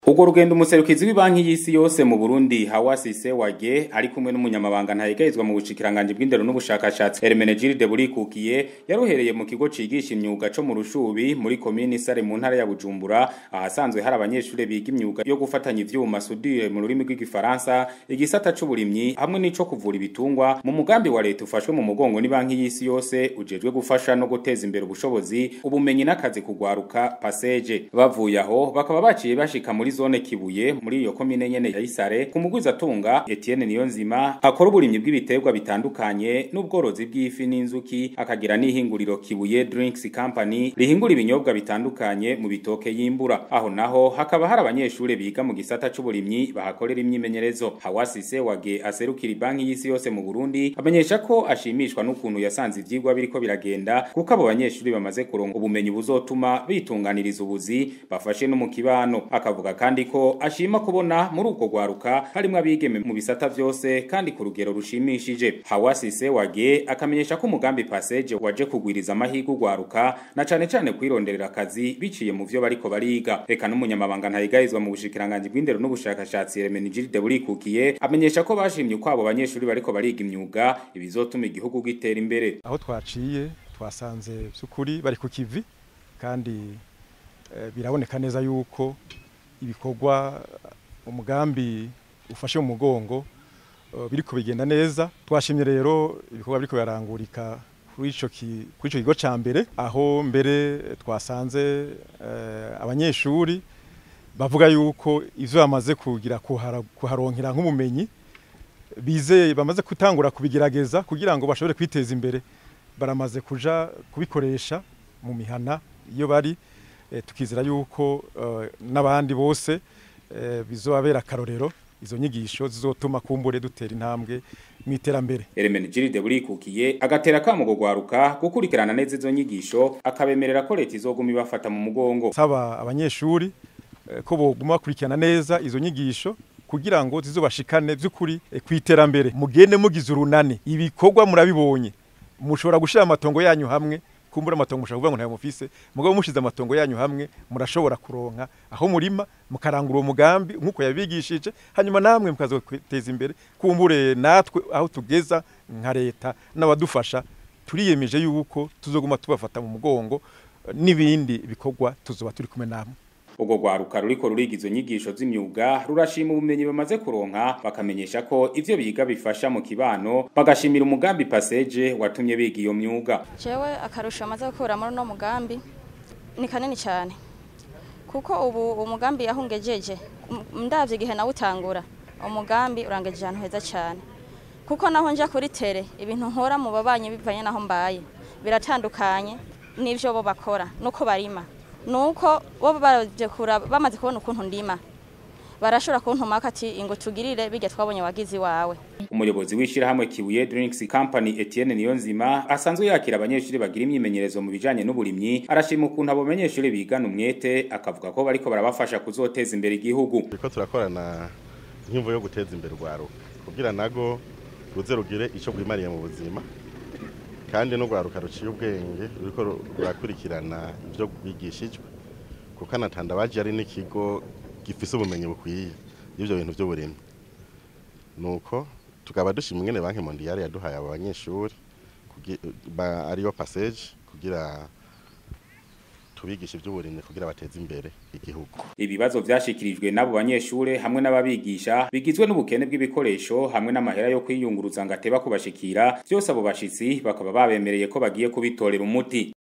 Ugo rugendo umuserukizi w'ibanki y'isi yose mu Burundi Hawasi Sewage ari kumwe n'umunyamabanga ntayegayizwa mu bushikiranganje bw'indero n'ubushakashatsi Hermenegilde Burikukiye yaruhereye mu kigo cigisha imyuga co mu Rushubi muri komine Sare mu ntara ya Bujumbura ahasanzwe hari abanyeshure biga imyuga yo gufatanya ivyuma soudure mu rurimi rw'igifaransa igisata c'uburimyi hamwe n'ico kuvura ibitungwa mu mugambi wa leta ufashwe mu mugongo n'Ibanki y'isi yose ujejwe gufasha no guteza imbere ubushobozi ubumenyi n'akazi kugwaruka Passage. Bavuye aho bakaba baciye bashika muri zone Kibuye muri iyo komine nyene ya Isare ku mugwiza tunga Etienne Niyonzima akora uburimyi bw'ibiterwa bitandukanye n'ubworozi bw'ifi n'inzuki akagira n'ihinguriro Kibuye Drinks Company rihingura ibinyobwa bitandukanye mu bitoke yimbura. Aho naho hakaba hari abanyeshure biga mu gisata c'uburimyi bahakorera imyimenyerezo. Hawasi Sewage aserukira Ibanki y'isi yose mu Burundi amenyesha ko ashimishwa n'ukuntu yasanze ivyigwa biriko biragenda kuko abo banyeshure bamaze kuronka ubumenyi buzotuma bitunganiriza ubuzi bafashe no mu kibano. Akavuga kandi ko ashima kubona muri uko gwaruka harimo abigeme mu bisata vyose kandi ku rugero rushimishije. Hawasi Sewage akamenyesha ko umugambi Passage waje kugwiriza amahirwe gwaruka na cane cane kwironderera akazi biciye mu vyo bariko bariga. Eka n'umunyamabanga ntayigayizwa mu bushikiranganje bw'indero n'ubushakashatsi Hermenegilde Burikukiye amenyesha ko bashimye ko abo banyeshuri bariko bariga imyuga ibizotuma igihugu gitera imbere. Aho twaciye twasanze by'ukuri bari ku kivi kandi biraboneka neza yuko ibikorwa umugambi ufashe mu mugongo biriko bigenda neza. Twashimye rero ibikorwa biriko yarangurika kuri ico kigo ca mbere aho mbere twasanze abanyeshuri bavuga yuko ivyo bamaze kugira kuharonkera nk'ubumenyi bizeye bamaze gutangura kubigerageza kugira ngo bashobore kwiteza imbere baramaze kuja kubikoresha mu mihana iyo bari tukizera yuko n'abandi bose bizobabera karorero izo nyigisho zizotuma kumbure dutera intambwe mwiterambere. Hermenegilde Burikukiye agatera kamo gwaruka gukurikirana neza izo nyigisho akabemerera ko leta izoguma ibafata mu mugongo. Saba abanyeshuri ko boguma kurikirana neza izo nyigisho kugira ngo zizobashikane by'ukuri kwiterambere. Mugende mugize urunani ibikorwa murabibonye mushobora gushira amatongo yanyu hamwe kumbura amatongo mushaka kuvuga ngo ntayo mufise mugabo mushize amatongo yanyu hamwe murashobora kuronka aho murima mukarangura umugambi nkuko yabigishije hanyuma namwe mukazo kwiteza imbere kumbure natwe aho tugeza nka leta n'abadufasha turiyemeje yuko tuzoguma tubafata mu mugongo n'ibindi bikorwa tuzoba turi kumwe namwe. Ugo gwaruka ruriko ruriga izo nyigisho z'imyuga rurashima ubumenyi bamaze kuronka bakamenyesha ko ivyo biga bifasha mu kibano bagashimira umugambi Passage watumye biga iyo myuga. Jewe akarusha amaze gukora muri no mugambi ni kanini cyane kuko ubu umugambi yahungejeje ndavye gihe nawe utangura umugambi urangeje ahantu heza cyane kuko naho nja kuri tere ibintu nkora mu babanye bivanye naho mbaye biratandukanye n'ivyo bo bakora nuko barima nuko bo bamaze kubona ukuntu ndima barashobora kuntuma ati ngo tugirire bijya twabonye wagizi wawe. Umuyobozi w'ishirahamwe Kibuye Drinks Company Etienne Niyonzima asanzwe yakira abanyeshuri bagira imyimenyerezo mu bijanye n'uburimyi arashima ukuntu abo banyeshuri bigana umwete akavuga ko bariko barabafasha kuzoteza imbere igihugu. Biko turakorana nk'imvo yo guteza imbere rwaruka kugira nago ruze rugire ico gwimariye mu buzima kandi no gwaruka ruciye ubwenge ruriko rurakurikirana ivyo bigishijwe kuko anatanda baje ari n'ikigo gifise ubumenyi bukwiye y'ivyo bintu byo burimyi. Nuko tukaba dushimye ngene Banki Mondiale yaduhaye abo banyeshuri ariyo Passage kugira tubigisha ivy'uburimyi kugira bateze imbere igihugu. Ibibazo vyashikirijwe n'abo banyeshure hamwe n'ababigisha bigizwe n'ubukene bw'ibikoresho hamwe n'amahera yo kwiyunguruza ngateba kubashikira byose abo bashitsi bakaba babemereye ko bagiye kubitorera umuti.